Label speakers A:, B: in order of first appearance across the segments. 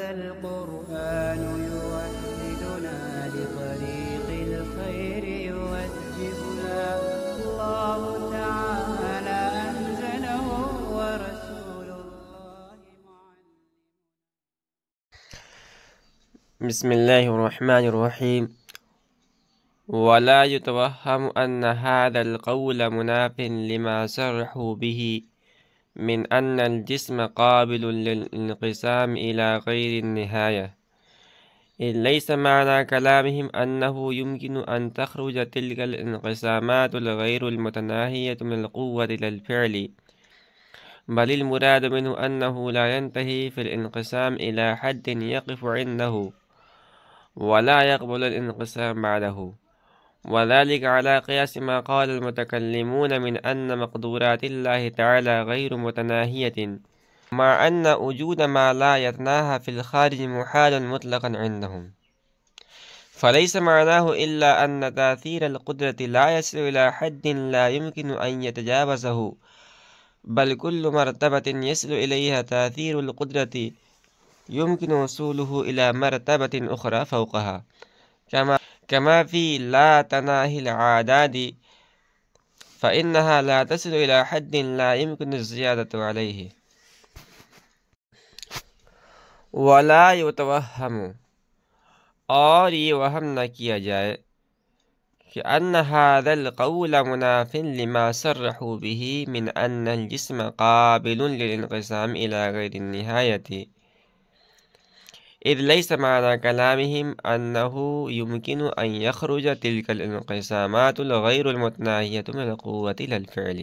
A: هذا القرآن يوحدنا لطريق الخير يوجهنا الله تعالى أنزله ورسول الله معلم.
B: بسم الله الرحمن الرحيم. ولا يتوهم أن هذا القول مناف لما صرحوا به من أن الجسم قابل للانقسام إلى غير النهاية، إذ ليس معنى كلامهم أنه يمكن أن تخرج تلك الانقسامات الغير المتناهية من القوة إلى الفعل، بل المراد منه أنه لا ينتهي في الانقسام إلى حد يقف عنده ولا يقبل الانقسام بعده، وذلك على قياس ما قال المتكلمون من أن مقدورات الله تعالى غير متناهية، مع أن وجود ما لا يتناهى في الخارج محال مطلقا عندهم، فليس معناه إلا أن تأثير القدرة لا يصل إلى حد لا يمكن أن يتجاوزه، بل كل مرتبة يصل إليها تأثير القدرة يمكن وصوله إلى مرتبة أخرى فوقها، كما في لا تناهي العداد فإنها لا تصل إلى حد لا يمكن الزيادة عليه. ولا يتوهم، اور یہ وہم نہ کیا جائے کہ ان هذا القول مناف لما صرحوا به من ان الجسم قابل للانقسام إلى غير النهاية، إذ ليس معنى كلامهم أنه يمكن أن يخرج تلك الانقسامات الغير المتناهية من القوة إلى الفعل،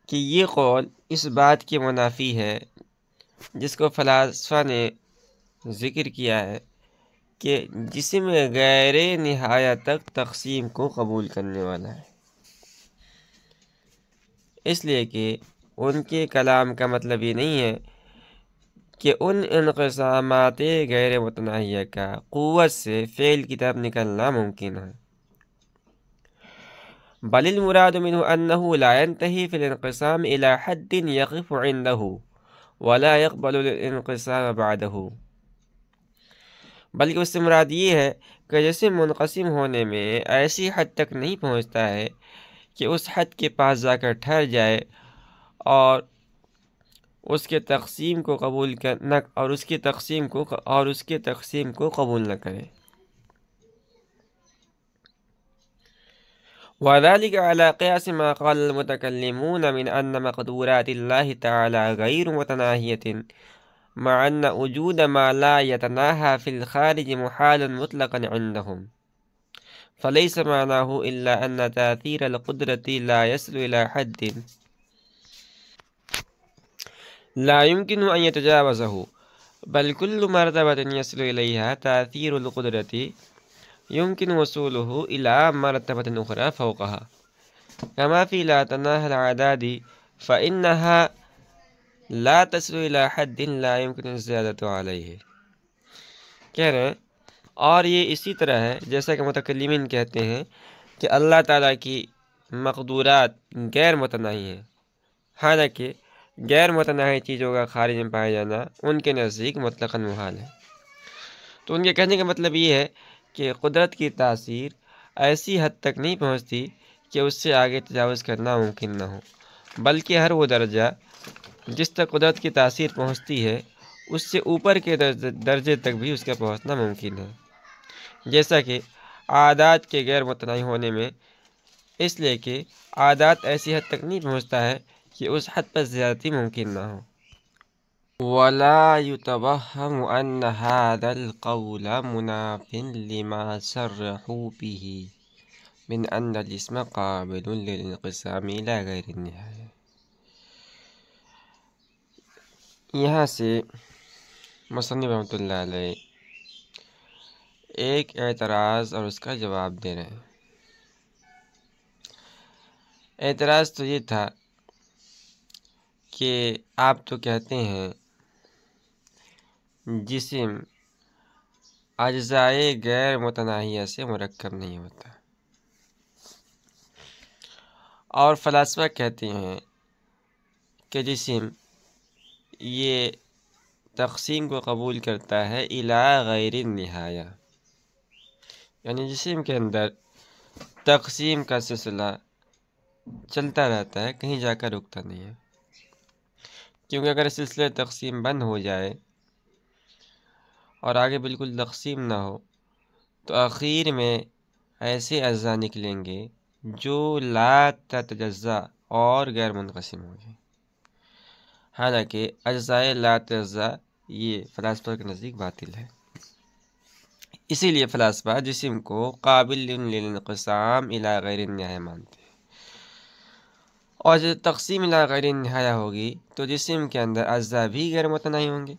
B: کہ یہ قول اس بات کے منافی ہے جس کو فلاسفہ نے ذکر کیا ہے کہ جسم غیر نہایت تک تقسیم کو قبول کرنے والا ہے، اس لیے کہ ان کے کلام کا مطلب یہ نہیں ہے کہ ان انقسامات غیر متناہیہ کا قوت سے فعل کی طرف نکلنا ممکن ہے، بل المراد منه أنه لا ينتهي في الانقسام إلى حد يقف عنده ولا يقبل الانقسام بعده، بلکہ اس سے مراد یہ ہے کہ جسم منقسم ہونے میں ایسی حد تک نہیں پہنچتا ہے کہ اس حد کے پاس جا کر ٹھہر جائے اور اس کے تقسیم کو قبول نہ کرے، وذلك على قياس ما قال المتكلمون من أن مقدورات الله تعالى غير متناهية، مع أن وجود ما لا يتناهى في الخارج محال مطلقا عندهم، فليس معناه إلا أن تأثير القدرة لا يصل إلى حد لا يمكن أن يتجاوزه، بل كل مرتبة يصل إليها تأثير القدرة يمكن وصوله إلى مرتبة أخرى فوقها، كما في لا تناهى العداد فإنها لا تصل إلى حد لا يمكن الزيادة عليه۔ کہہ رہے ہیں اور یہ اسی طرح ہے جیسا کہ متکلمین کہتے ہیں کہ اللہ تعالیٰ کی مقدورات غیر متناہی ہیں، حالانکہ غیر متناہی چیزوں کا خارج میں پایا جانا ان کے نزدیک مطلقاً محال ہے۔ تو ان کے کہنے کا مطلب یہ ہے کہ قدرت کی تاثیر ایسی حد تک نہیں پہنچتی کہ اس سے آگے تجاوز کرنا ممکن نہ ہو، بلکہ ہر وہ درجہ جس تک قدرت کی تاثیر پہنچتی ہے اس سے اوپر کے درجے تک بھی اس کا پہنچنا ممکن ہے، جیسا کہ عادات کے غیر متناہی ہونے میں، اس لیے کہ عادات ایسی حد تک نہیں پہنچتا ہے کہ اس حد پر زیادتی ممکن نہ ہو۔ ولا يتوهم أن هذا القول مناف لما صرحوا به من أن الجسم قابل للانقسام إلى غير النهاية۔ یہاں سے مصنف رحمۃ اللہ علیہ ایک اعتراض اور اس کا جواب دے رہے ہیں۔ اعتراض تو یہ تھا کہ آپ تو کہتے ہیں جسم اجزائے غیر متناہیہ سے مرکب نہیں ہوتا، اور فلاسفہ کہتے ہیں کہ جسم یہ تقسیم کو قبول کرتا ہے الی غیر النہایہ، یعنی جسم کے اندر تقسیم کا سلسلہ چلتا رہتا ہے، کہیں جا کر رکتا نہیں ہے، کیونکہ اگر سلسلہ تقسیم بند ہو جائے اور آگے بالکل تقسیم نہ ہو تو آخر میں ایسے اجزاء نکلیں گے جو لا تتجزا اور غیر منقسم ہوں گے، حالانکہ اجزاء لا تتجزا یہ فلاسفہ کے نزدیک باطل ہے۔ اسی لیے فلاسفہ جسم کو قابل للانقسام الی غیر النہایہ مانتے ہیں، اور جب تقسیم الی غیر النہایہ ہوگی تو جسم کے اندر اجزاء بھی غیر متناہی ہوں گے،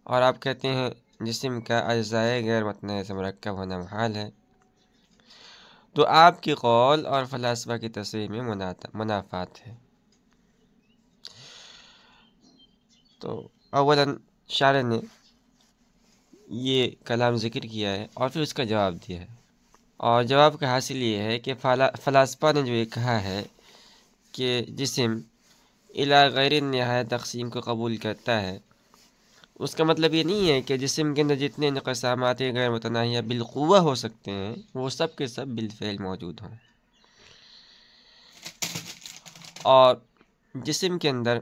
B: اور آپ کہتے ہیں جسم کا اجزاء غیر متناہی سے مرکب ہونا محال ہے، تو آپ کی قول اور فلاسفہ کی تصریح میں منافات ہے۔ تو اولاً شارح نے یہ کلام ذکر کیا ہے اور پھر اس کا جواب دیا ہے، اور جواب کا حاصل یہ ہے کہ فلاسفہ نے جو یہ کہا ہے کہ جسم الی غیر النہایہ تقسیم کو قبول کرتا ہے، اس کا مطلب یہ نہیں ہے کہ جسم کے اندر جتنے انقسامات غیر متناہیہ بالقوہ ہو سکتے ہیں وہ سب کے سب بالفعل موجود ہوں، اور جسم کے اندر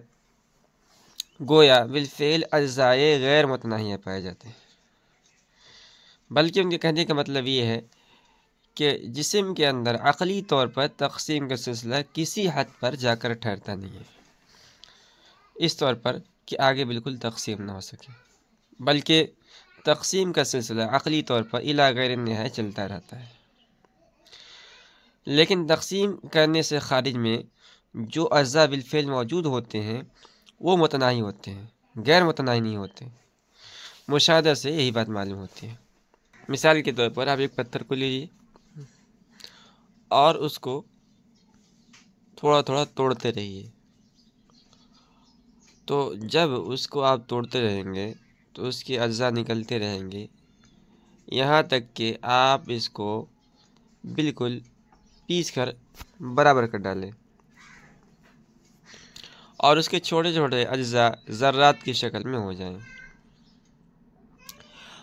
B: گویا بالفعل اجزاء غیر متناہیہ پائے جاتے ہیں، بلکہ ان کے کہنے کا مطلب یہ ہے کہ جسم کے اندر عقلی طور پر تقسیم کا سلسلہ کسی حد پر جا کر ٹھہرتا نہیں ہے، اس طور پر کہ آگے بالکل تقسیم نہ ہو سکے، بلکہ تقسیم کا سلسلہ عقلی طور پر الی غیر النہایہ چلتا رہتا ہے۔ لیکن تقسیم کرنے سے خارج میں جو اجزاء بالفعل موجود ہوتے ہیں وہ متناہی ہوتے ہیں، غیر متناہی نہیں ہوتے۔ مشاہدہ سے یہی بات معلوم ہوتی ہے۔ مثال کے طور پر آپ ایک پتھر کو لیجیے اور اس کو تھوڑا تھوڑا توڑتے رہیے، تو جب اس کو آپ توڑتے رہیں گے تو اس کے اجزاء نکلتے رہیں گے، یہاں تک کہ آپ اس کو بالکل پیس کر برابر کر ڈالیں اور اس کے چھوٹے چھوٹے اجزاء ذرات کی شکل میں ہو جائیں،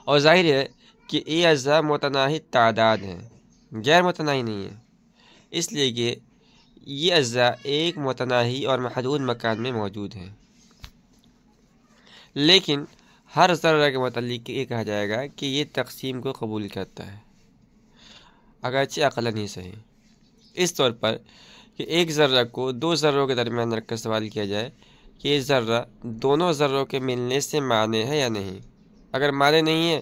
B: اور ظاہر ہے کہ یہ اجزاء متناہی تعداد ہیں، غیر متناہی نہیں ہیں، اس لیے کہ یہ اجزاء ایک متناہی اور محدود مکان میں موجود ہیں۔ لیکن ہر ذرہ کے متعلق یہ کہا جائے گا کہ یہ تقسیم کو قبول کرتا ہے، اگرچہ عقلاً ہی صحیح۔ اس طور پر کہ ایک ذرہ کو دو ذروں کے درمیان رکھ کر سوال کیا جائے کہ یہ ذرہ دونوں ذروں کے ملنے سے مانع ہے یا نہیں، اگر مانع نہیں ہے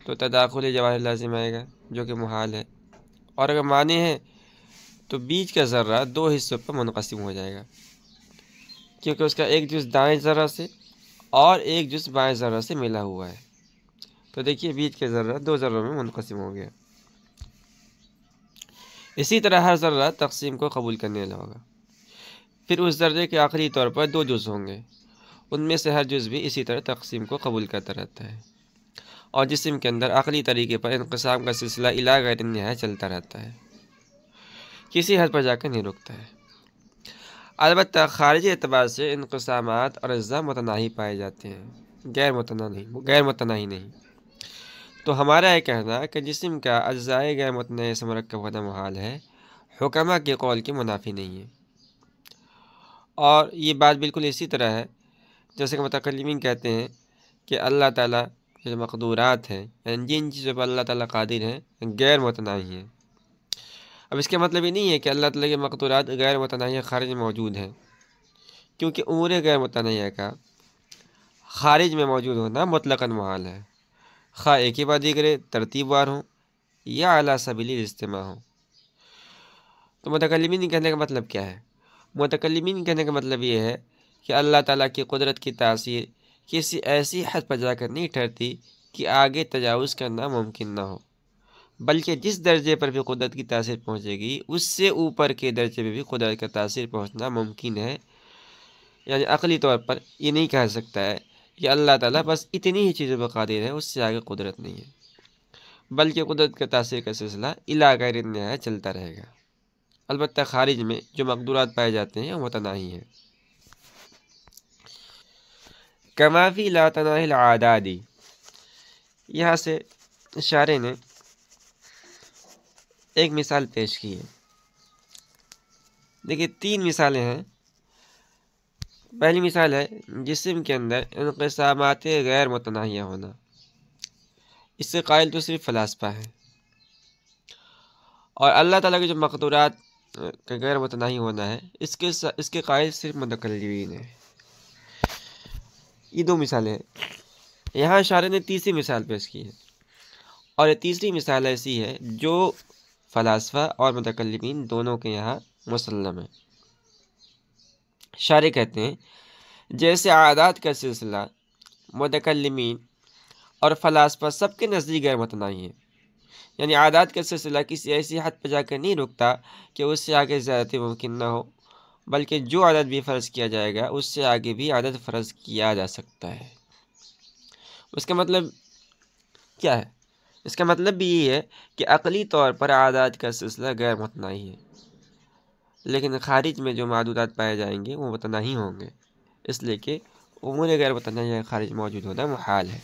B: تو تداخل جواہر لازم آئے گا جو کہ محال ہے، اور اگر مانع ہے تو بیچ کا ذرہ دو حصوں پر منقسم ہو جائے گا، کیونکہ اس کا ایک جز دائیں ذرہ سے اور ایک جز بائیں ذرہ سے ملا ہوا ہے، تو دیکھیے بیچ کا ذرہ دو ذروں میں منقسم ہو گیا۔ اسی طرح ہر ذرہ تقسیم کو قبول کرنے والا ہوگا، پھر اس ذرے کے آخری طور پر دو جز ہوں گے، ان میں سے ہر جز بھی اسی طرح تقسیم کو قبول کرتا رہتا ہے، اور جسم کے اندر عقلی طریقے پر انقسام کا سلسلہ الی غیر النہایہ چلتا رہتا ہے، کسی حد پر جا کر نہیں رکتا ہے۔ البتہ خارجی اعتبار سے انقسامات اور اجزاء متناہی پائے جاتے ہیں، غیر متناہی نہیں۔ تو ہمارا یہ کہنا کہ جسم کا اجزاء غیر متناہی سے مرکب ہونا محال ہے، حکماء کے قول کے منافی نہیں ہے، اور یہ بات بالکل اسی طرح ہے جیسے کہ متکلمین کہتے ہیں کہ اللہ تعالیٰ کے جو مقدورات ہیں، یعنی جن چیزوں پر اللہ تعالیٰ قادر ہیں، غیر متناہی ہیں۔ اب اس کا مطلب یہ نہیں ہے کہ اللہ تعالیٰ کے مقدورات غیر متناہی خارج میں موجود ہیں، کیونکہ امور غیر متناہی کا خارج میں موجود ہونا مطلقاً محال ہے، خواہ ایک ہی بعد دیگرے ترتیب وار ہوں یا علی سبیل الاجتماع ہوں۔ تو متکلمین کہنے کا مطلب کیا ہے؟ متکلمین کہنے کا مطلب یہ ہے کہ اللہ تعالیٰ کی قدرت کی تاثیر کسی ایسی حد پر جا کر نہیں ٹھہرتی کہ آگے تجاوز کرنا ممکن نہ ہو، بلکہ جس درجے پر بھی قدرت کی تاثیر پہنچے گی اس سے اوپر کے درجے پہ بھی قدرت کا تاثیر پہنچنا ممکن ہے۔ یعنی عقلی طور پر یہ نہیں کہہ سکتا ہے کہ اللہ تعالیٰ بس اتنی ہی چیزوں پر قادر ہے، اس سے آگے قدرت نہیں ہے، بلکہ قدرت کا تاثیر کا سلسلہ الی غیر النہایہ چلتا رہے گا۔ البتہ خارج میں جو مقدورات پائے جاتے ہیں وہ متناہی ہیں۔ کما فی لا تناہی العادادی، یہاں سے شارح نے ایک مثال پیش کی ہے۔ دیکھیے 3 مثالیں ہیں۔ پہلی مثال ہے جسم کے اندر انقسامات غیر متناہیہ ہونا، اس سے قائل تو صرف فلاسفہ ہیں، اور اللہ تعالیٰ کے جو مقدورات کا غیر متناہی ہونا ہے اس کے قائل صرف متکلمین ہیں۔ یہ 2 مثالیں ہیں۔ یہاں شارح نے تیسری مثال پیش کی ہے، اور یہ تیسری مثال ایسی ہے جو فلاسفہ اور متکلمین دونوں کے یہاں مسلم ہے۔ شارح کہتے ہیں جیسے عادات کا سلسلہ متکلمین اور فلاسفہ سب کے نزدیک غیر متناہی ہے، یعنی عادات کا سلسلہ کسی ایسی حد پہ جا کر نہیں رکتا کہ اس سے آگے زیادتی ممکن نہ ہو، بلکہ جو عدد بھی فرض کیا جائے گا اس سے آگے بھی عدد فرض کیا جا سکتا ہے۔ اس کا مطلب کیا ہے؟ اس کا مطلب بھی یہ ہے کہ عقلی طور پر عادات کا سلسلہ غیر متناہی ہے، لیکن خارج میں جو معدودات پائے جائیں گے وہ متناہی ہوں گے، اس لیے کہ امور غیر متناہی خارج موجود ہونا محال ہے۔